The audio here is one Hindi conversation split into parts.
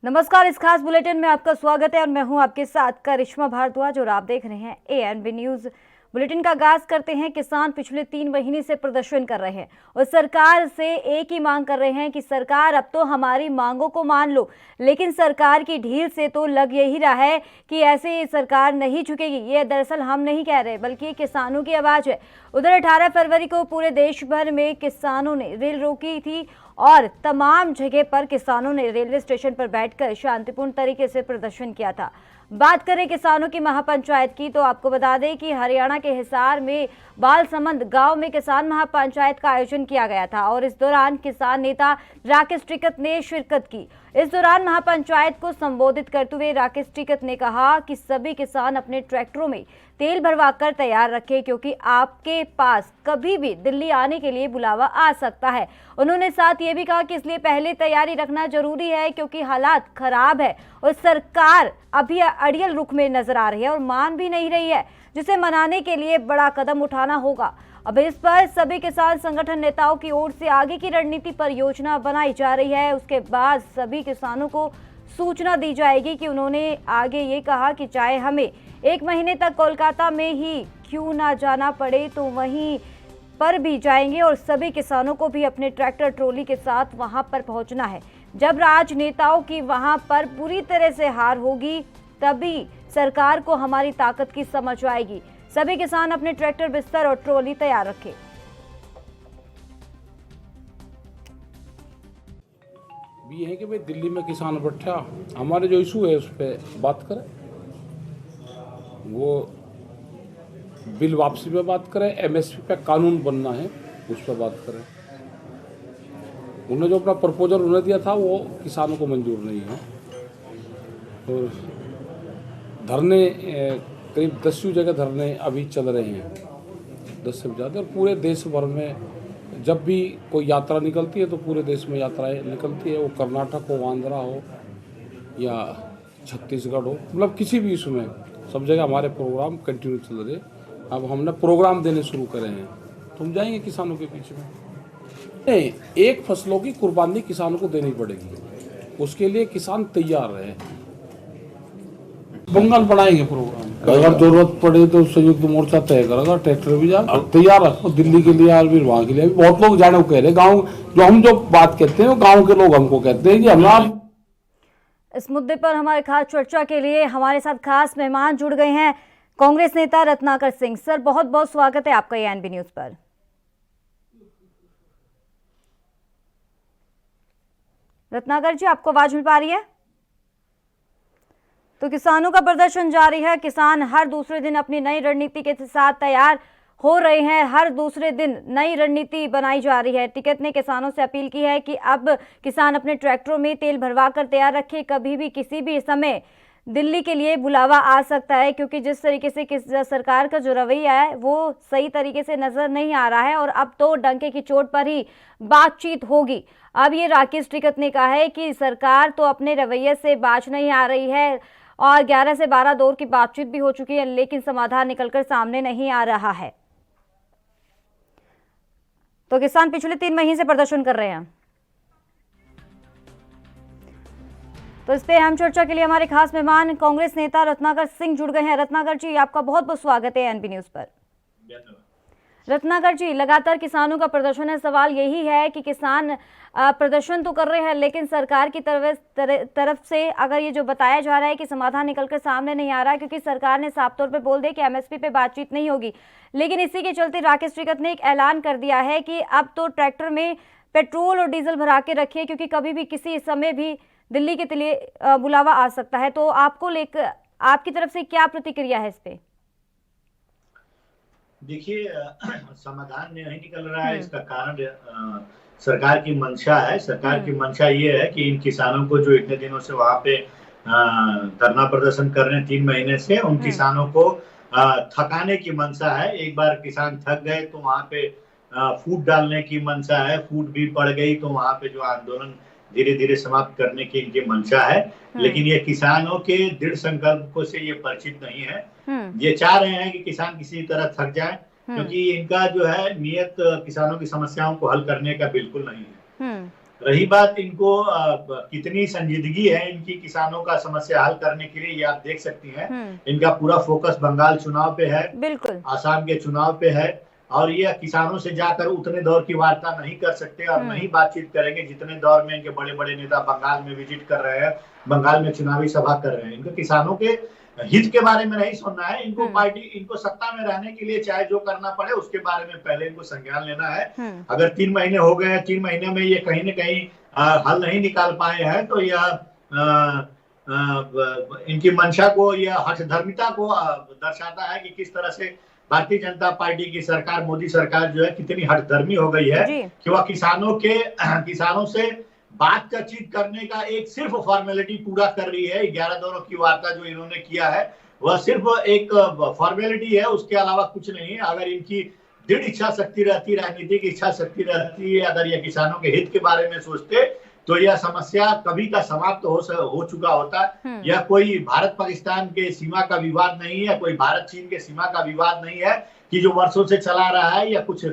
नमस्कार, इस खास बुलेटिन में आपका स्वागत है और मैं हूं आपके साथ करिश्मा भारद्वाज और आप देख रहे हैं एएनबी न्यूज। बुलेटिन का आगाज करते हैं। किसान पिछले 3 महीने से प्रदर्शन कर रहे हैं और सरकार से एक ही मांग कर रहे हैं कि सरकार अब तो हमारी मांगों को मान लो, लेकिन सरकार की ढील से तो लग यही रहा है कि ऐसे सरकार नहीं झुकेगी। ये दरअसल हम नहीं कह रहे बल्कि किसानों की आवाज है। उधर 18 फरवरी को पूरे देश भर में किसानों ने रेल रोकी थी और तमाम जगह पर किसानों ने रेलवे स्टेशन पर बैठकर शांतिपूर्ण तरीके से प्रदर्शन किया था। बात करें किसानों की महापंचायत की तो आपको बता दें कि हरियाणा के हिसार में बालसमंद गांव में किसान महापंचायत का आयोजन किया गया था और इस दौरान किसान नेता राकेश टिकैत ने शिरकत की। इस दौरान महापंचायत को संबोधित करते हुए राकेश टिकैत ने कहा कि सभी किसान अपने ट्रैक्टरों में तेल भरवाकर तैयार रखें क्योंकि आपके पास कभी भी दिल्ली आने के लिए बुलावा आ सकता है। उन्होंने साथ ये भी कहा कि इसलिए पहले तैयारी रखना जरूरी है क्योंकि हालात खराब है और सरकार अभी अड़ियल रुख में नजर आ रही है और मान भी नहीं रही है, जिसे मनाने के लिए बड़ा कदम उठाना होगा। अब इस पर सभी किसान संगठन नेताओं की ओर से आगे की रणनीति पर योजना बनाई जा रही है। उसके बाद सभी किसानों को सूचना दी जाएगी कि उन्होंने आगे ये कहा कि चाहे हमें 1 महीने तक कोलकाता में ही क्यों ना जाना पड़े तो वहीं पर भी जाएंगे और सभी किसानों को भी अपने ट्रैक्टर ट्रॉली के साथ वहां पर पहुंचना है। जब राजनेताओं की वहां पर पूरी तरह से हार होगी तभी सरकार को हमारी ताकत की समझ आएगी। सभी किसान अपने ट्रैक्टर, बिस्तर और ट्रॉली तैयार रखें। भी है कि भाई दिल्ली में किसान बैठा, हमारे जो इशू है उस पर बात करें, वो बिल वापसी पे बात करें, एमएसपी पे कानून बनना है उस पर बात करें। उन्होंने जो अपना प्रपोजल उन्हें दिया था वो किसानों को मंजूर नहीं है। और धरने करीब 10 जगह धरने अभी चल रहे हैं, 10 से ज़्यादा। और पूरे देश भर में जब भी कोई यात्रा निकलती है तो पूरे देश में यात्राएं निकलती है, वो कर्नाटक हो, आंध्रा हो या छत्तीसगढ़ हो, मतलब किसी भी इशू में सब जगह हमारे प्रोग्राम कंटिन्यू चल रहे। अब हमने प्रोग्राम देने शुरू करे हैं तो हम जाएंगे किसानों के बीच में। नहीं, एक फसलों की कुर्बानी किसानों को देनी पड़ेगी, उसके लिए किसान तैयार रहे। बंगाल बढ़ाएंगे प्रोग्राम, अगर जरूरत पड़े तो संयुक्त मोर्चा तय करेगा, ट्रैक्टर भी जा तैयार रखो दिल्ली के लिए और फिर वहाँ के लिए। बहुत लोग जाने को कह रहे, गाँव जो हम जो बात कहते हैं गाँव के लोग हमको कहते हैं कि हम। इस मुद्दे पर हमारे खास चर्चा के लिए हमारे साथ खास मेहमान जुड़ गए हैं, कांग्रेस नेता रत्नाकर सिंह। सर, बहुत बहुत स्वागत है आपका एएनबी न्यूज पर। रत्नाकर जी, आपको आवाज मिल पा रही है? तो किसानों का प्रदर्शन जारी है। किसान हर दूसरे दिन अपनी नई रणनीति के साथ तैयार हो रहे हैं, हर दूसरे दिन नई रणनीति बनाई जा रही है। टिकैत ने किसानों से अपील की है कि अब किसान अपने ट्रैक्टरों में तेल भरवा कर तैयार रखें, कभी भी किसी भी समय दिल्ली के लिए बुलावा आ सकता है क्योंकि जिस तरीके से सरकार का जो रवैया है वो सही तरीके से नजर नहीं आ रहा है और अब तो डंके की चोट पर ही बातचीत होगी। अब ये राकेश टिकैत ने कहा है कि सरकार तो अपने रवैये से बाज नहीं आ रही है और 11 से 12 दौर की बातचीत भी हो चुकी है, लेकिन समाधान निकलकर सामने नहीं आ रहा है। तो किसान पिछले 3 महीने से प्रदर्शन कर रहे हैं। तो इस पे अहम चर्चा के लिए हमारे खास मेहमान कांग्रेस नेता रत्नाकर सिंह जुड़ गए हैं। रत्नाकर जी, आपका बहुत बहुत स्वागत है एएनबी न्यूज पर। रत्नाकर जी, लगातार किसानों का प्रदर्शन है। सवाल यही है कि किसान प्रदर्शन तो कर रहे हैं लेकिन सरकार की तरफ से अगर ये जो बताया जा रहा है कि समाधान निकलकर सामने नहीं आ रहा है क्योंकि सरकार ने साफ तौर पे बोल दिया कि एमएसपी पे बातचीत नहीं होगी, लेकिन इसी के चलते राकेश टिकैत ने एक ऐलान कर दिया है कि अब तो ट्रैक्टर में पेट्रोल और डीजल भरा के रखिए क्योंकि कभी भी किसी समय भी दिल्ली के लिए बुलावा आ सकता है। तो आपको लेकर आपकी तरफ से क्या प्रतिक्रिया है इस पे? देखिए, समाधान नहीं निकल रहा है, इसका कारण सरकार की मंशा है। सरकार की मंशा ये है कि इन किसानों को जो इतने दिनों से वहां पे धरना प्रदर्शन कर रहे हैं 3 महीने से, उन किसानों को थकाने की मंशा है। एक बार किसान थक गए तो वहां पे फूट डालने की मंशा है, फूट भी पड़ गई तो वहां पे जो आंदोलन धीरे धीरे समाप्त करने की इनकी मंशा है। लेकिन ये किसानों के दृढ़ संकल्प से ये परिचित नहीं है। ये चाह रहे हैं कि किसान किसी तरह थक जाए, क्योंकि इनका जो है नियत किसानों की समस्याओं को हल करने का बिल्कुल नहीं है। रही बात इनको कितनी संजीदगी है इनकी किसानों का समस्या हल करने के लिए, ये आप देख सकती हैं। इनका पूरा फोकस बंगाल चुनाव पे है, बिल्कुल आसाम के चुनाव पे है, और ये किसानों से जाकर उतने दौर की वार्ता नहीं कर सकते और नहीं बातचीत करेंगे जितने दौर में इनके बड़े बड़े नेता बंगाल में विजिट कर रहे हैं, बंगाल में चुनावी सभा कर रहे हैं। इनको किसानों के हित के बारे में नहीं सुनना है। इनको पार्टी, इनको सत्ता में रहने के लिए चाहे जो करना पड़े उसके बारे में पहले इनको संज्ञान लेना है। अगर 3 महीने हो गए, 3 महीने में ये कहीं न कहीं हल नहीं निकाल पाए हैं, तो यह इनकी मंशा को, यह हठधर्मिता को दर्शाता है कि किस तरह से भारतीय जनता पार्टी की सरकार, मोदी सरकार जो है कितनी हठधर्मी हो गई है कि वह किसानों से बातचीत करने का एक सिर्फ फॉर्मेलिटी पूरा कर रही है। 11 दौरों की वार्ता जो इन्होंने किया है वह सिर्फ एक फॉर्मेलिटी है, उसके अलावा कुछ नहीं है। अगर इनकी दृढ़ इच्छा शक्ति रहती, राजनीतिक इच्छा शक्ति रहती, अगर ये किसानों के हित के बारे में सोचते, तो यह समस्या कभी का समाप्त हो चुका होता। यह कोई भारत पाकिस्तान के सीमा का विवाद नहीं है, कोई भारत चीन के सीमा का विवाद नहीं है कि जो वर्षों से चला रहा है, या कुछ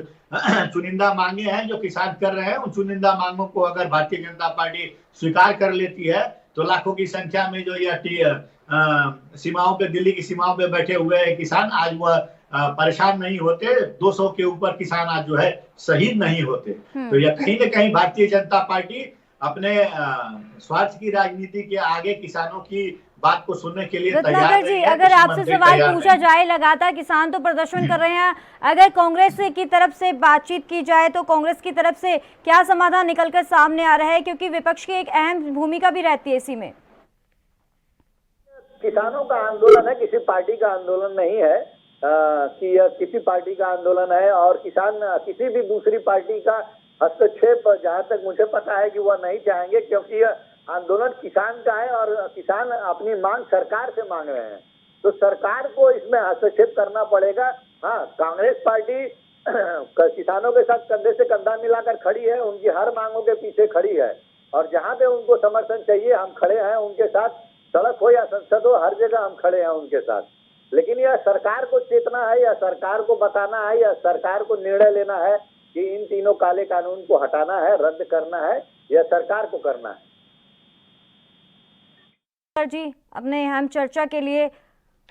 चुनिंदा मांगे हैं जो किसान कर रहे हैं। उन चुनिंदा मांगों को अगर भारतीय जनता पार्टी स्वीकार कर लेती है, तो लाखों की संख्या में जो यह सीमाओं पे, दिल्ली की सीमाओं पे बैठे हुए किसान आज वह परेशान नहीं होते। 200 के ऊपर किसान आज जो है शहीद नहीं होते। तो यह कहीं न कहीं भारतीय जनता पार्टी अपने स्वार्थ की राजनीति के आगे किसानों की बात को सुनने के लिए तैयार जी, अगर आपसे सवाल पूछा जाए, लगातार किसान तो प्रदर्शन कर रहे हैं, अगर कांग्रेस की तरफ से बातचीत की जाए तो कांग्रेस की तरफ से क्या समाधान निकलकर सामने आ रहा है, क्योंकि विपक्ष की एक अहम भूमिका भी रहती है इसी में? किसानों का आंदोलन है, किसी पार्टी का आंदोलन नहीं है कि यह किसी पार्टी का आंदोलन है, और किसान किसी भी दूसरी पार्टी का हस्तक्षेप, जहां तक मुझे पता है कि वह नहीं चाहेंगे, क्योंकि यह आंदोलन किसान का है और किसान अपनी मांग सरकार से मांग रहे हैं। तो सरकार को इसमें हस्तक्षेप करना पड़ेगा। हाँ, कांग्रेस पार्टी किसानों के साथ कंधे से कंधा मिलाकर खड़ी है, उनकी हर मांगों के पीछे खड़ी है, और जहां पे उनको समर्थन चाहिए हम खड़े हैं उनके साथ, सड़क हो या संसद हो, हर जगह हम खड़े हैं उनके साथ। लेकिन यह सरकार को चेतना है, या सरकार को बताना है, या सरकार को निर्णय लेना है कि इन तीनों काले कानून को हटाना है, रद्द करना है, यह सरकार को करना है। जी, अपने अहम चर्चा के लिए,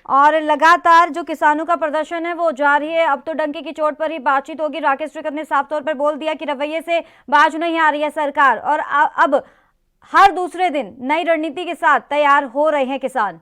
और लगातार जो किसानों का प्रदर्शन है वो जारी है। अब तो डंके की चोट पर ही बातचीत होगी। राकेश टिकैत ने साफ तौर पर बोल दिया कि रवैये से बाज नहीं आ रही है सरकार, और अब हर दूसरे दिन नई रणनीति के साथ तैयार हो रहे हैं किसान।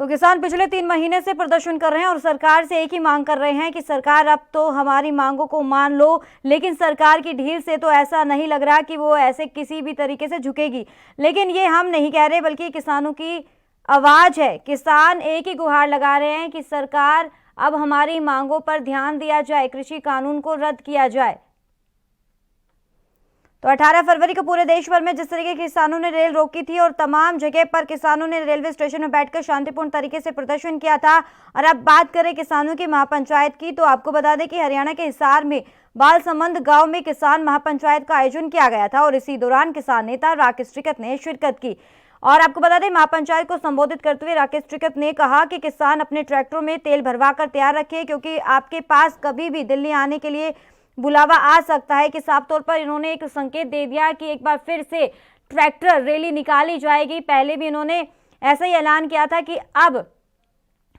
तो किसान पिछले 3 महीने से प्रदर्शन कर रहे हैं और सरकार से एक ही मांग कर रहे हैं कि सरकार अब तो हमारी मांगों को मान लो। लेकिन सरकार की ढील से तो ऐसा नहीं लग रहा कि वो ऐसे किसी भी तरीके से झुकेगी। लेकिन ये हम नहीं कह रहे, बल्कि किसानों की आवाज़ है। किसान एक ही गुहार लगा रहे हैं कि सरकार अब हमारी मांगों पर ध्यान दिया जाए, कृषि कानून को रद्द किया जाए। तो 18 फरवरी को पूरे देश भर में जिस तरीके के किसानों ने रेल रोकी थी और तमाम जगह पर किसानों ने रेलवे स्टेशन में बैठकर शांतिपूर्ण तरीके से प्रदर्शन किया था। और अब बात करें किसानों की महापंचायत की, तो आपको बता दें कि हरियाणा के हिसार में बालसमंद गांव में किसान महापंचायत का आयोजन किया गया था और इसी दौरान किसान नेता राकेश टिकैत ने शिरकत की। और आपको बता दें, महापंचायत को संबोधित करते हुए राकेश टिकैत ने कहा कि किसान अपने ट्रैक्टरों में तेल भरवा कर तैयार रखे, क्योंकि आपके पास कभी भी दिल्ली आने के लिए बुलावा आ सकता है। कि साफ तौर पर इन्होंने एक संकेत दे दिया कि एक बार फिर से ट्रैक्टर रैली निकाली जाएगी। पहले भी इन्होंने ऐसा ही ऐलान किया था कि अब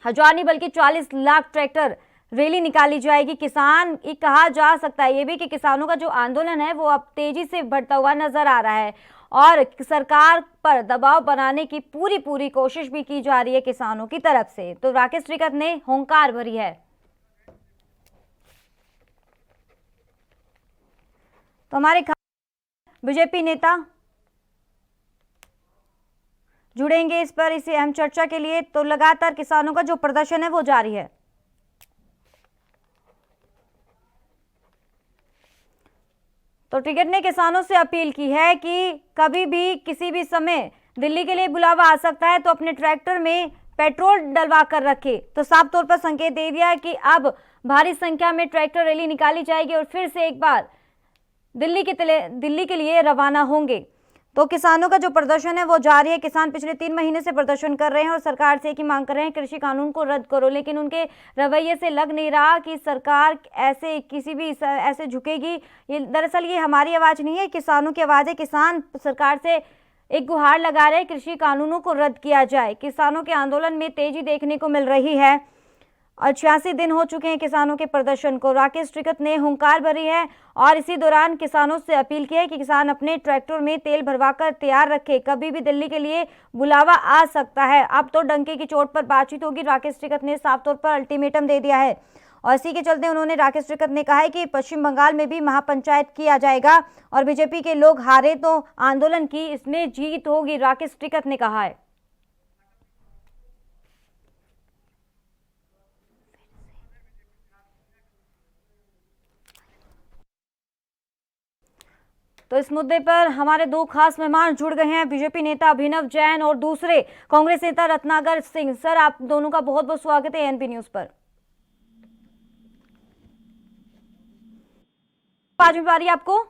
1000 नहीं बल्कि 40 लाख ट्रैक्टर रैली निकाली जाएगी। किसान कहा जा सकता है ये भी कि किसानों का जो आंदोलन है वो अब तेजी से बढ़ता हुआ नजर आ रहा है और सरकार पर दबाव बनाने की पूरी कोशिश भी की जा रही है किसानों की तरफ से। तो राकेश टिकैत ने हुंकार भरी है। तो हमारे बीजेपी नेता जुड़ेंगे इस पर, इसी अहम चर्चा के लिए। तो लगातार किसानों का जो प्रदर्शन है वो जारी है। तो टिकैत ने किसानों से अपील की है कि कभी भी किसी भी समय दिल्ली के लिए बुलावा आ सकता है तो अपने ट्रैक्टर में पेट्रोल डलवा कर रखे। तो साफ तौर पर संकेत दे दिया है कि अब भारी संख्या में ट्रैक्टर रैली निकाली जाएगी और फिर से एक बार दिल्ली के लिए रवाना होंगे। तो किसानों का जो प्रदर्शन है वो जारी है। किसान पिछले 3 महीने से प्रदर्शन कर रहे हैं और सरकार से एक ही मांग कर रहे हैं, कृषि कानून को रद्द करो। लेकिन उनके रवैये से लग नहीं रहा कि सरकार ऐसे झुकेगी। ये दरअसल ये हमारी आवाज़ नहीं है, किसानों की आवाज़ है। किसान सरकार से एक गुहार लगा रहे हैं, कृषि कानूनों को रद्द किया जाए। किसानों के आंदोलन में तेजी देखने को मिल रही है और 86 दिन हो चुके हैं किसानों के प्रदर्शन को। राकेश टिकैत ने हुंकार भरी है और इसी दौरान किसानों से अपील की है कि किसान अपने ट्रैक्टर में तेल भरवाकर तैयार रखे, कभी भी दिल्ली के लिए बुलावा आ सकता है। अब तो डंके की चोट पर बातचीत होगी। राकेश टिकैत ने साफ तौर पर अल्टीमेटम दे दिया है और इसी के चलते उन्होंने राकेश टिकैत ने कहा है कि पश्चिम बंगाल में भी महापंचायत किया जाएगा और बीजेपी के लोग हारे तो आंदोलन की इसमें जीत होगी, राकेश टिकैत ने कहा है। तो इस मुद्दे पर हमारे 2 खास मेहमान जुड़ गए हैं, बीजेपी नेता अभिनव जैन और दूसरे कांग्रेस नेता रत्नाकर सिंह। सर, आप दोनों का बहुत बहुत स्वागत है एएनबी न्यूज पर। आज में बारी आपको।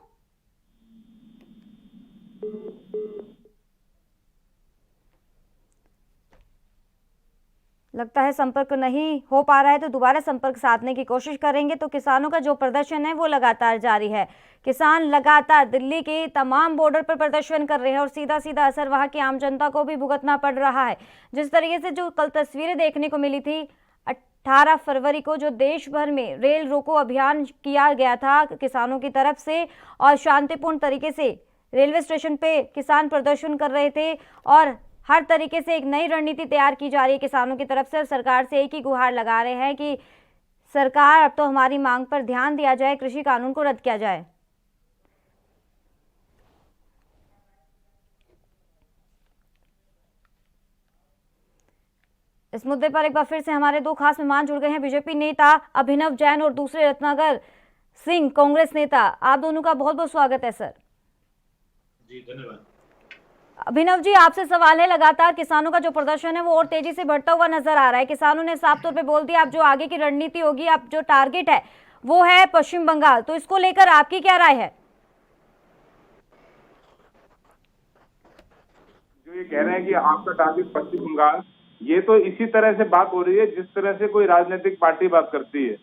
लगता है संपर्क नहीं हो पा रहा है, तो दोबारा संपर्क साधने की कोशिश करेंगे। तो किसानों का जो प्रदर्शन है वो लगातार जारी है। किसान लगातार दिल्ली के तमाम बॉर्डर पर प्रदर्शन कर रहे हैं और सीधा सीधा असर वहां की आम जनता को भी भुगतना पड़ रहा है। जिस तरीके से जो कल तस्वीरें देखने को मिली थी, 18 फरवरी को जो देश भर में रेल रोको अभियान किया गया था किसानों की तरफ से और शांतिपूर्ण तरीके से रेलवे स्टेशन पे किसान प्रदर्शन कर रहे थे और हर तरीके से एक नई रणनीति तैयार की जा रही है किसानों की तरफ से और सरकार से एक ही गुहार लगा रहे हैं कि सरकार अब तो हमारी मांग पर ध्यान दिया जाए, कृषि कानून को रद्द किया जाए। इस मुद्दे पर एक बार फिर से हमारे 2 खास मेहमान जुड़ गए हैं, बीजेपी नेता अभिनव जैन और दूसरे रत्नाकर सिंह कांग्रेस नेता। आप दोनों का बहुत बहुत स्वागत है सर। जी धन्यवाद। अभिनव जी, आपसे सवाल है, लगातार किसानों का जो प्रदर्शन है वो और तेजी से बढ़ता हुआ नजर आ रहा है। किसानों ने साफ तौर पे बोल दिया अब जो आगे की रणनीति होगी, अब जो टारगेट है वो है पश्चिम बंगाल। तो इसको लेकर आपकी क्या राय है? जो ये कह रहे हैं कि आपका टारगेट पश्चिम बंगाल, ये तो इसी तरह से बात हो रही है जिस तरह से कोई राजनीतिक पार्टी बात करती है।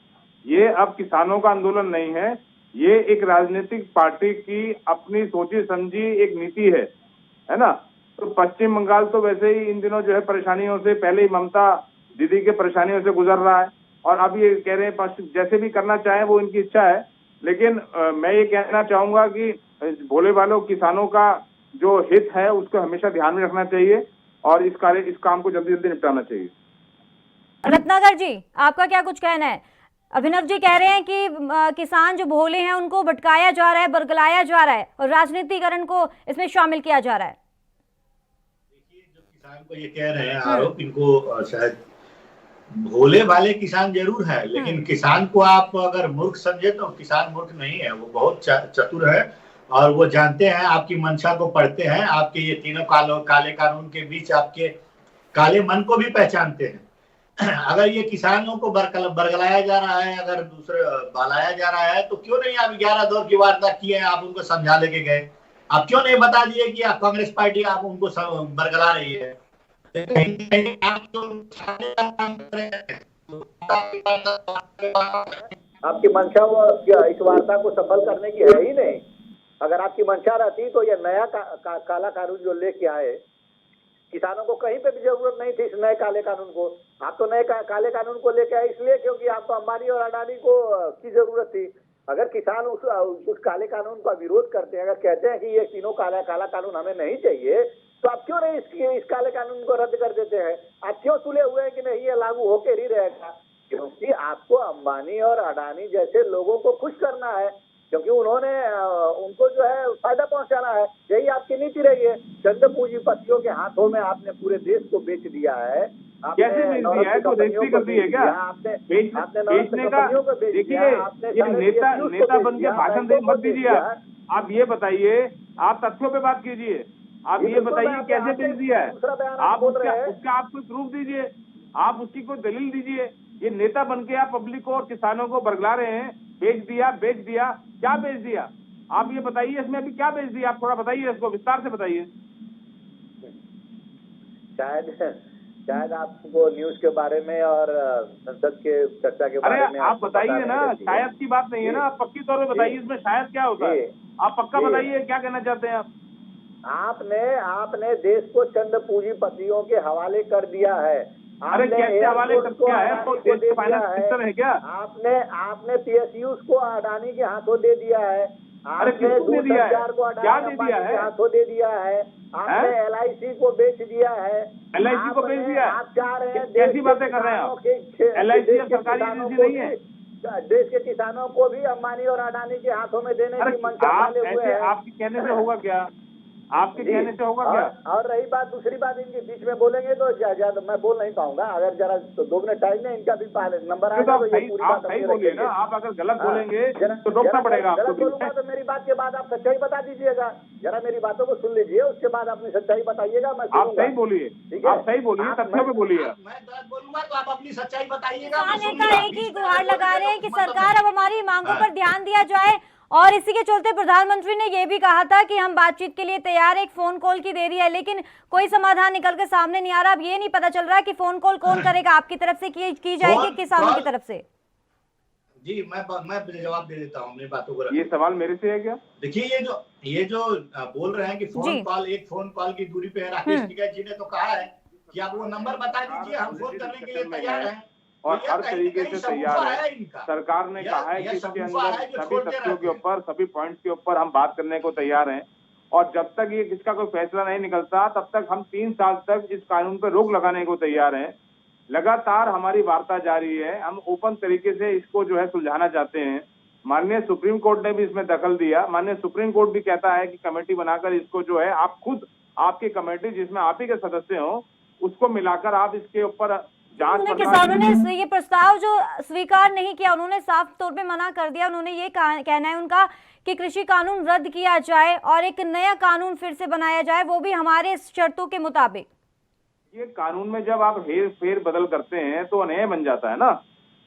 ये अब किसानों का आंदोलन नहीं है, ये एक राजनीतिक पार्टी की अपनी सोची समझी एक नीति है ना। तो पश्चिम बंगाल तो वैसे ही इन दिनों जो है परेशानियों से, पहले ही ममता दीदी के परेशानियों से गुजर रहा है और अब ये कह रहे हैं जैसे भी करना चाहे वो इनकी इच्छा है। लेकिन मैं ये कहना चाहूंगा कि भोले वालों किसानों का जो हित है उसको हमेशा ध्यान में रखना चाहिए और इस काम को जल्दी जल्दी निपटाना चाहिए। रत्नाकर जी, आपका क्या कुछ कहना है? अभिनव जी कह रहे हैं कि किसान जो भोले हैं उनको भटकाया जा रहा है, बरगलाया जा रहा है और राजनीतिकरण को इसमें शामिल किया जा रहा है। देखिए, जो किसान को ये कह रहे हैं आरोप, इनको शायद भोले भाले किसान जरूर है, लेकिन किसान को आप अगर मूर्ख समझे तो किसान मूर्ख नहीं है, वो बहुत चतुर है और वो जानते हैं, आपकी मंशा को पढ़ते हैं, आपके ये तीनों काले कानून के बीच आपके काले मन को भी पहचानते हैं। अगर ये किसानों को बरगलाया जा रहा है, अगर दूसरे बहलाया जा रहा है, तो क्यों नहीं आप 11 दौर की वारदात किए, आप उनको समझा लेके गए? आप क्यों नहीं बता दिए कि आप कांग्रेस पार्टी आप उनको बरगला रही है? आपकी मंशा वो इस वार्ता को सफल करने की है ही नहीं। अगर आपकी मंशा रहती तो ये नया काला कानून जो लेके आए, किसानों को कहीं पे भी जरूरत नहीं थी इस नए काले कानून को। आप तो नए काले कानून को लेके आए इसलिए क्योंकि आपको अंबानी और अडानी को की जरूरत थी। अगर किसान उस काले कानून का विरोध करते हैं, अगर कहते हैं कि ये तीनों काला कानून हमें नहीं चाहिए, तो आप क्यों नहीं इस काले कानून को रद्द कर देते हैं? आप क्यों तुले हुए हैं कि नहीं ये लागू होकर ही रहेगा? क्योंकि आपको अंबानी और अडानी जैसे लोगों को खुश करना है, क्योंकि उनको जो है फायदा पहुंचाना है। यही आपकी नीति रही है। चंद पूंजीपतियों के हाथों में आपने पूरे देश को बेच दिया है। कैसे बेच दिया है? तो रजिस्ट्री कर दी है क्या? बेचने का देखिए, ये नेता बन के भाषण दे मत दीजिए। आप ये बताइए, आप तथ्यों पे बात कीजिए। आप ये बताइए कैसे बेच दिया है? आप उसका आप कोई प्रूफ दीजिए, आप उसकी कोई दलील दीजिए। ये नेता बन के आप पब्लिक को और किसानों को बरगला रहे हैं, बेच दिया। क्या बेच दिया? आप ये बताइए इसमें अभी क्या बेच दिया, आप थोड़ा बताइए, इसको विस्तार से बताइए। शायद आपको न्यूज के बारे में और संसद के चर्चा के बारे में अरे आप आपको पता बताइए नहीं ना, रहती है। शायद की बात नहीं है ना, आप पक्की तौर पे बताइए इसमें शायद क्या होता है, आप पक्का बताइए क्या कहना चाहते हैं आप। आपने देश को चंद पूंजीपतियों के हवाले कर दिया है। अरे कैसे हवाले कर दिया है, तो देश के फाइनेंस मिनिस्टर है क्या? आपने PSUs को अडानी के हाथों दे दिया है। अरे किसको दे दिया है, क्या दे दिया है? हाथों दे दिया है। आपने LIC को बेच दिया है। LIC को बेच दिया है? आप चाह रहे हैं कैसी बातें कर रहे हैं आप? LIC सरकारी एजेंसी नहीं है। देश के किसानों को भी अंबानी और अडानी के हाथों में देने की मंशा डाले हुए हैं। आपके कहने से होगा क्या, आपके कहने से होगा क्या? और रही बात, दूसरी बात, इनके बीच में बोलेंगे तो ज्यादा मैं बोल नहीं पाऊंगा। अगर जरा तो 2 मिनट टाइम में इनका भी पहले नंबर आएगा तो ये पूरी बात सही बोलिए ना, आप अगर गलत बोलेंगे तो रोकना पड़ेगा आपको। बोलूंगा तो मेरी बात के बाद आप सच्चाई बता दीजिएगा। जरा मेरी बातों को सुन लीजिए, उसके बाद अपनी सच्चाई बताइएगा। मैं आप सही बोलिए, आप सही बोलिए, तथ्यों पे बोलिए। मैं गलत बोलूंगा तो आप अपनी सच्चाई बताइएगा। किसान नेता एक ही गुहार लगा रहे हैं कि सरकार अब हमारी मांगों पर ध्यान दिया जाए, और इसी के चलते प्रधानमंत्री ने यह भी कहा था कि हम बातचीत के लिए तैयार, एक फोन कॉल की देरी है, लेकिन कोई समाधान निकल के सामने नहीं आ रहा। अब ये नहीं पता चल रहा कि फोन कॉल कौन करेगा, आपकी तरफ से की जाएगी, किसानों की तरफ से। जी मैं जवाब दे देता हूँ अपनी बातों को। ये सवाल मेरे से है क्या? देखिए ये जो बोल रहे हैं कि एक फोन कॉल की दूरी पे है, राकेश टिकैत जी ने तो कहा है कि आप वो नंबर बता दीजिए, हम फोन करने के लिए तैयार हैं और हर तरीके से तैयार है। सरकार ने कहा है कि इसके अंदर सभी तथ्यों के ऊपर, सभी पॉइंट्स के ऊपर हम बात करने को तैयार हैं, और जब तक ये इसका कोई फैसला नहीं निकलता तब तक हम 3 साल तक इस कानून पर रोक लगाने को तैयार हैं। लगातार हमारी वार्ता जारी है, हम ओपन तरीके से इसको जो है सुलझाना चाहते हैं। माननीय सुप्रीम कोर्ट ने भी इसमें दखल दिया। माननीय सुप्रीम कोर्ट भी कहता है कि कमेटी बनाकर इसको जो है आप खुद, आपकी कमेटी जिसमें आप ही के सदस्य हो, उसको मिलाकर आप इसके ऊपर किसानों ने ये प्रस्ताव जो स्वीकार नहीं किया, उन्होंने साफ तौर पे मना कर दिया। उन्होंने ये कहना है उनका कि कृषि कानून रद्द किया जाए और एक नया कानून फिर से बनाया जाए, वो भी हमारे शर्तों के मुताबिक। ये कानून में जब आप फेर बदल करते हैं तो अन्याय बन जाता है ना।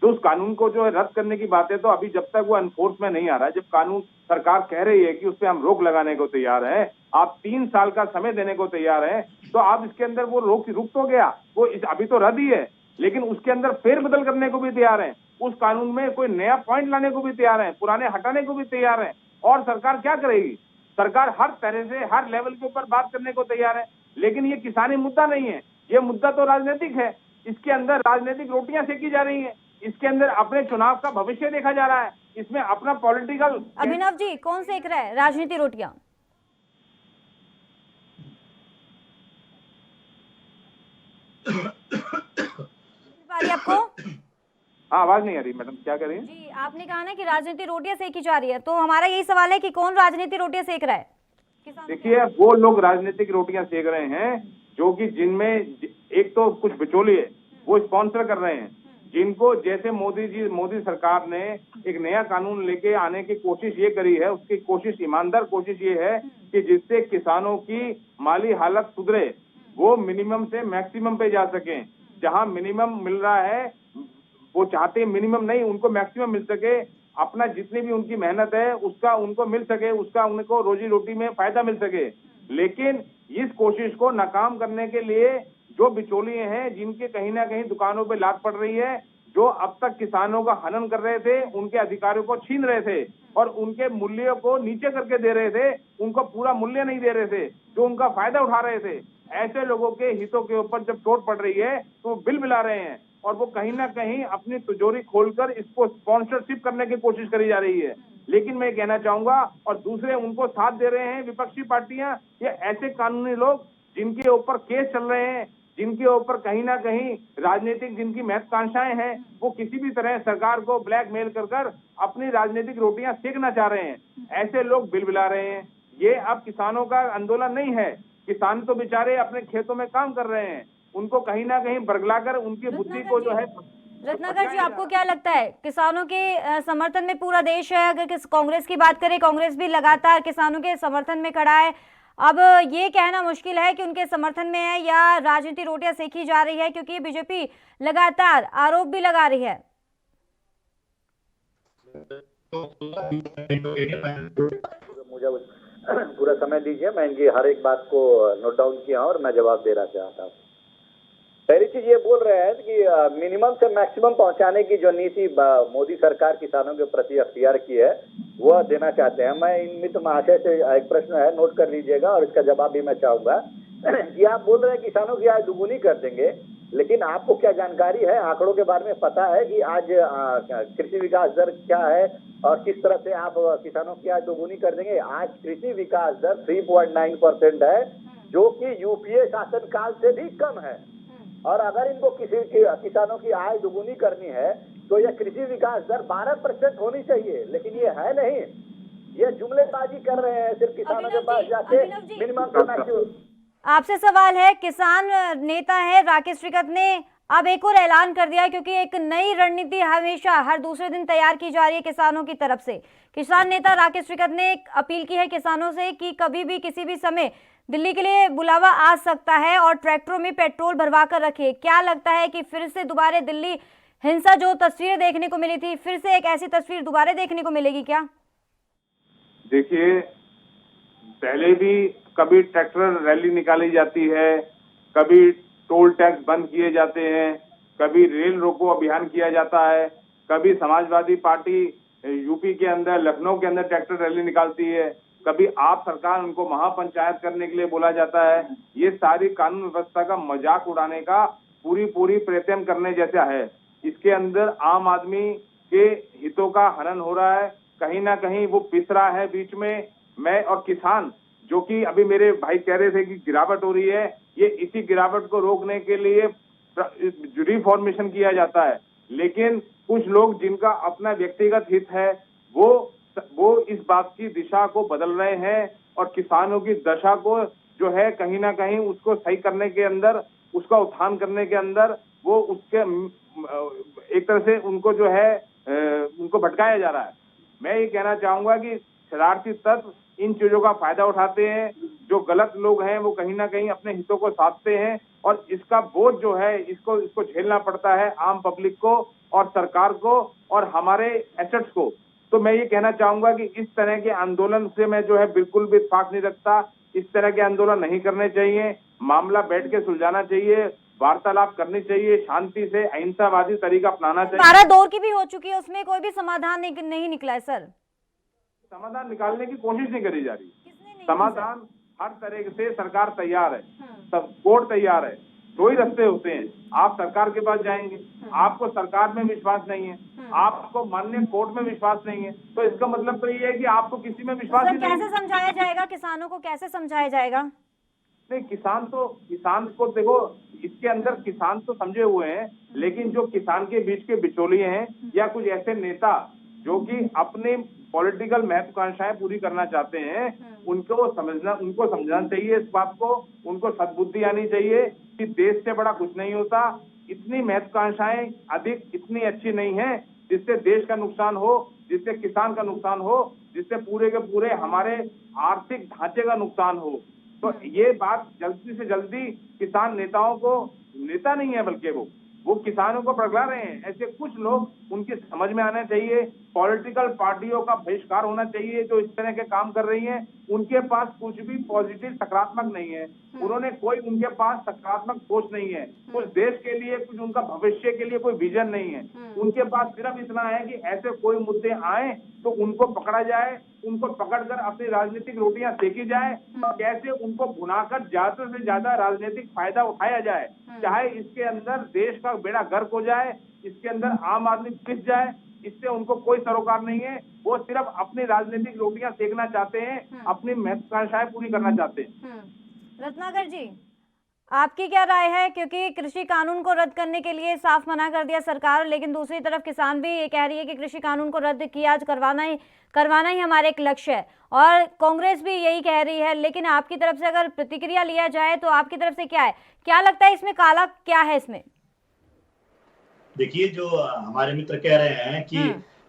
तो उस कानून को जो है रद्द करने की बात है, तो अभी जब तक वो एनफोर्स में नहीं आ रहा है, जब कानून सरकार कह रही है कि उस पर हम रोक लगाने को तैयार है, आप 3 साल का समय देने को तैयार है, तो आप इसके अंदर वो रुक तो गया, वो अभी तो रद्द ही है, लेकिन उसके अंदर फेर बदल करने को भी तैयार है, उस कानून में कोई नया पॉइंट लाने को भी तैयार है, पुराने हटाने को भी तैयार है। और सरकार क्या करेगी? सरकार हर तरह से हर लेवल के ऊपर बात करने को तैयार है, लेकिन ये किसानी मुद्दा नहीं है, ये मुद्दा तो राजनीतिक है। इसके अंदर राजनीतिक रोटियां सेकी जा रही हैं, इसके अंदर अपने चुनाव का भविष्य देखा जा रहा है, इसमें अपना पॉलिटिकल। अभिनव जी, कौन सेक रहा है राजनीति रोटियां? आपको आवाज नहीं आ रही मैडम, क्या कह रही है जी? आपने कहा ना कि राजनीति रोटियां सेकी जा रही है, तो हमारा यही सवाल है कि कौन राजनीति रोटियां सेक रहा है? देखिए, वो लोग राजनीतिक रोटियां सेक रहे हैं जो कि जिनमें एक तो कुछ बिचौलिए वो स्पॉन्सर कर रहे हैं, जिनको जैसे मोदी सरकार ने एक नया कानून लेके आने की कोशिश ये करी है, उसकी कोशिश, ईमानदार कोशिश ये है कि जिससे किसानों की माली हालत सुधरे, वो मिनिमम से मैक्सिमम पे जा सके। जहां मिनिमम मिल रहा है वो चाहते हैं मिनिमम नहीं, उनको मैक्सिमम मिल सके, अपना जितनी भी उनकी मेहनत है उसका उनको मिल सके, उसका उनको रोजी रोटी में फायदा मिल सके। लेकिन इस कोशिश को नाकाम करने के लिए जो बिचौलिए हैं, जिनके कहीं ना कहीं दुकानों पे लात पड़ रही है, जो अब तक किसानों का हनन कर रहे थे, उनके अधिकारों को छीन रहे थे और उनके मूल्यों को नीचे करके दे रहे थे, उनको पूरा मूल्य नहीं दे रहे थे, जो उनका फायदा उठा रहे थे, ऐसे लोगों के हितों के ऊपर जब चोट पड़ रही है तो बिल मिला रहे हैं और वो कहीं ना कहीं अपनी तिजोरी खोलकर इसको स्पॉन्सरशिप करने की कोशिश करी जा रही है। लेकिन मैं कहना चाहूंगा, और दूसरे उनको साथ दे रहे हैं विपक्षी पार्टियां, ये ऐसे कानूनी लोग जिनके ऊपर केस चल रहे हैं, जिनके ऊपर कहीं ना कहीं राजनीतिक जिनकी महत्वाकांक्षाएं हैं, वो किसी भी तरह सरकार को ब्लैकमेल कर अपनी राजनीतिक रोटियां सेकना चाह रहे हैं। ऐसे लोग बिल बिला रहे हैं। ये अब किसानों का आंदोलन नहीं है, किसान तो बेचारे अपने खेतों में काम कर रहे हैं, उनको कहीं ना कहीं बरगलाकर उनकी बुद्धि को जो है। रत्नाकर जी, आपको क्या लगता है किसानों के समर्थन में पूरा देश है? अगर कांग्रेस की बात करें, कांग्रेस भी लगातार किसानों के समर्थन में खड़ा है। अब ये कहना मुश्किल है कि उनके समर्थन में है या राजनीति रोटियां सेकी जा रही है, क्योंकि बीजेपी लगातार आरोप भी लगा रही है। मुझे पूरा समय दीजिए, मैं इनकी हर एक बात को नोट डाउन किया और मैं जवाब देना चाहता हूँ। पहली चीज ये बोल रहे हैं कि मिनिमम से मैक्सिमम पहुंचाने की जो नीति मोदी सरकार किसानों के प्रति अख्तियार की है वह देना चाहते हैं। मैं इन मित्र महाशय से एक प्रश्न है, नोट कर लीजिएगा और इसका जवाब भी मैं चाहूंगा कि आप बोल रहे हैं किसानों की आय दुगुनी कर देंगे, लेकिन आपको क्या जानकारी है, आंकड़ों के बारे में पता है कि आज कृषि विकास दर क्या है और किस तरह से आप किसानों की आय दोगुनी कर देंगे? आज कृषि विकास दर 3.9% है, जो कि यूपीए शासनकाल से भी कम है। और अगर इनको किसानों की आय दुगुनी करनी है तो यह कृषि विकास दर 12% होनी चाहिए, लेकिन ये है नहीं। ये जुमलेबाजी कर रहे हैं सिर्फ किसानों के पास जाके मिनिमम से मैक्सिमम। आपसे सवाल है, किसान नेता है राकेश टिकैत ने अब एक और ऐलान कर दिया, क्योंकि एक नई रणनीति हमेशा हर दूसरे दिन तैयार की जा रही है किसानों की तरफ से। किसान नेता राकेश टिकैत ने एक अपील की है किसानों से कि कभी भी किसी भी समय दिल्ली के लिए बुलावा आ सकता है और ट्रैक्टरों में पेट्रोल भरवा कर रखे। क्या लगता है कि फिर से दोबारा दिल्ली हिंसा जो तस्वीरें देखने को मिली थी, फिर से एक ऐसी तस्वीर दोबारा देखने को मिलेगी क्या? देखिए, पहले भी कभी ट्रैक्टर रैली निकाली जाती है, कभी टोल टैक्स बंद किए जाते हैं, कभी रेल रोको अभियान किया जाता है, कभी समाजवादी पार्टी यूपी के अंदर, लखनऊ के अंदर ट्रैक्टर रैली निकालती है, कभी आप सरकार उनको महापंचायत करने के लिए बोला जाता है। ये सारी कानून व्यवस्था का मजाक उड़ाने का पूरी प्रयत्न करने जैसा है। इसके अंदर आम आदमी के हितों का हनन हो रहा है, कहीं ना कहीं वो पिस रहा है बीच में। मैं और किसान, जो कि अभी मेरे भाई कह रहे थे कि गिरावट हो रही है, ये इसी गिरावट को रोकने के लिए रिफॉर्मेशन किया जाता है। लेकिन कुछ लोग जिनका अपना व्यक्तिगत हित है वो इस बात की दिशा को बदल रहे हैं और किसानों की दशा को जो है कहीं ना कहीं उसको सही करने के अंदर, उसका उत्थान करने के अंदर वो उसके एक तरह से उनको जो है उनको भटकाया जा रहा है। मैं ये कहना चाहूंगा कि शरारती तत्व इन चीजों का फायदा उठाते हैं। जो गलत लोग हैं वो कहीं ना कहीं अपने हितों को साधते हैं और इसका बोझ जो है इसको झेलना पड़ता है आम पब्लिक को और सरकार को और हमारे एसेट्स को। तो मैं ये कहना चाहूंगा कि इस तरह के आंदोलन से मैं जो है बिल्कुल भी इत्तेफाक नहीं रखता। इस तरह के आंदोलन नहीं करने चाहिए, मामला बैठ के सुलझाना चाहिए, वार्तालाप करनी चाहिए, शांति से अहिंसावादी तरीका अपनाना चाहिए। 12 दौर की भी हो चुकी है, उसमें कोई भी समाधान नहीं निकला है सर। समाधान निकालने की कोशिश नहीं करी जा रही। समाधान हर तरह से सरकार तैयार है, सब कोर्ट तैयार है। दो ही रास्ते होते हैं, आप सरकार के पास जाएंगे, आपको सरकार में विश्वास नहीं है, आपको माननीय कोर्ट में विश्वास नहीं है, तो इसका मतलब तो ये है कि आपको किसी में विश्वास ही नहीं है। कैसे समझाया जाएगा किसानों को, कैसे समझाया जाएगा? नहीं, किसान को देखो, इसके अंदर किसान तो समझे हुए हैं, लेकिन जो किसान के बीच के बिचौलिए हैं या कुछ ऐसे नेता जो कि अपने पॉलिटिकल महत्वाकांक्षाएं पूरी करना चाहते हैं, उनको समझना चाहिए इस बात को। उनको सद्बुद्धि आनी चाहिए कि देश से बड़ा कुछ नहीं होता। इतनी महत्वाकांक्षाएं अधिक इतनी अच्छी नहीं है जिससे देश का नुकसान हो, जिससे किसान का नुकसान हो, जिससे पूरे के पूरे हमारे आर्थिक ढांचे का नुकसान हो। तो ये बात जल्दी से जल्दी किसान नेताओं को, नेता नहीं है बल्कि वो किसानों को पकड़ा रहे हैं। ऐसे कुछ लोग उनकी समझ में आना चाहिए। पॉलिटिकल पार्टियों का बहिष्कार होना चाहिए जो इस तरह के काम कर रही हैं। उनके पास कुछ भी पॉजिटिव सकारात्मक नहीं है, उनके पास सकारात्मक सोच नहीं है, कुछ देश के लिए, कुछ उनका भविष्य के लिए कोई विजन नहीं है। उनके पास सिर्फ इतना है कि ऐसे कोई मुद्दे आए तो उनको पकड़ा जाए, उनको पकड़कर अपनी राजनीतिक रोटियां सेकी जाए, कैसे उनको भुनाकर ज्यादा से ज्यादा राजनीतिक फायदा उठाया जाए, चाहे इसके अंदर देश का बेड़ा गर्क हो जाए, इसके अंदर आम आदमी पिस जाए, इससे उनको कोई सरोकार नहीं है। वो सिर्फ अपनी राजनीतिक रोटियां सेकना चाहते हैं, अपनी महत्वाकांक्षाएं पूरी करना चाहते हैं। रत्नाकर जी, आपकी क्या राय है? क्योंकि कृषि कानून को रद्द करने के लिए साफ मना कर दिया सरकार, लेकिन दूसरी तरफ किसान भी ये कह रही है कि कृषि कानून को रद्द किया करवाना ही हमारा एक लक्ष्य है, और कांग्रेस भी यही कह रही है। लेकिन आपकी तरफ से अगर प्रतिक्रिया लिया जाए तो आपकी तरफ से क्या है, क्या लगता है इसमें काला क्या है इसमें? देखिए, जो हमारे मित्र कह रहे हैं कि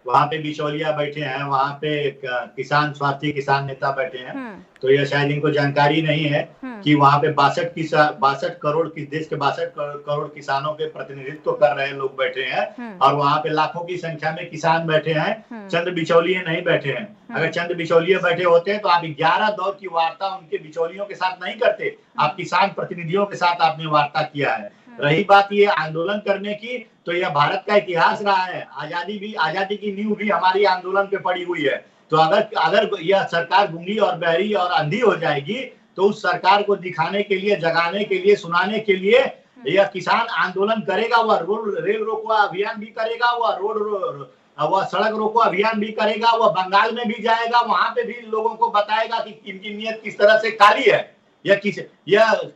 वहां पे बिचौलिया बैठे हैं, वहां पे किसान स्वार्थी किसान नेता बैठे हैं। तो यह शायद इनको जानकारी नहीं है कि वहां पे 62 करोड़ देश के 62 करोड़ किसानों के प्रतिनिधित्व कर रहे लोग बैठे हैं और वहां पे लाखों की संख्या में किसान बैठे हैं, चंद बिचौलिए नहीं बैठे हैं। अगर चंद बिचौलिए बैठे होते तो आप 11 दौर की वार्ता उनके बिचौलियों के साथ नहीं करते, आप किसान प्रतिनिधियों के साथ आपने वार्ता किया है। रही बात ये आंदोलन करने की, तो यह भारत का इतिहास रहा है। आजादी की नींव भी हमारी आंदोलन पे पड़ी हुई है। तो अगर यह सरकार गूंगी और बहरी और अंधी हो जाएगी तो उस सरकार को दिखाने के लिए, जगाने के लिए, सुनाने के लिए यह किसान आंदोलन करेगा। वह रेल रोको अभियान भी करेगा, वह सड़क रोको अभियान भी करेगा, वह बंगाल में भी जाएगा, वहां पे भी लोगों को बताएगा कि इनकी नीयत किस तरह से काली है। यह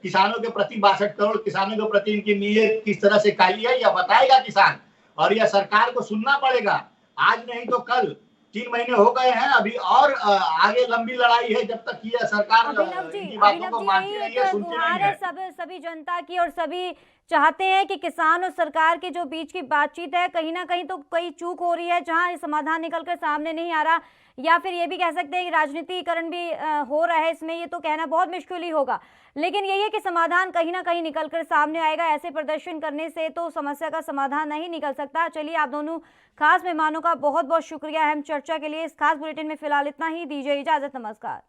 किसानों के प्रति 62 करोड़ किसानों के प्रति इनकी नीयत किस तरह से काली है, यह बताएगा किसान। और यह सरकार को सुनना पड़ेगा, आज नहीं तो कल। 3 महीने हो गए हैं, अभी और आगे लंबी लड़ाई है जब तक यह सरकार इनकी बातों को मानती नहीं है, सुनती नहीं है। सभी जनता की और सभी चाहते हैं कि किसान और सरकार के जो बीच की बातचीत है, कहीं ना कहीं तो कोई चूक हो रही है जहां समाधान निकलकर सामने नहीं आ रहा, या फिर ये भी कह सकते हैं कि राजनीतिकरण भी हो रहा है इसमें। ये तो कहना बहुत मुश्किल ही होगा, लेकिन यही है कि समाधान कहीं ना कहीं निकलकर सामने आएगा। ऐसे प्रदर्शन करने से तो समस्या का समाधान नहीं निकल सकता। चलिए, आप दोनों खास मेहमानों का बहुत बहुत शुक्रिया अहम चर्चा के लिए। इस खास बुलेटिन में फिलहाल इतना ही। दीजिए इजाजत, नमस्कार।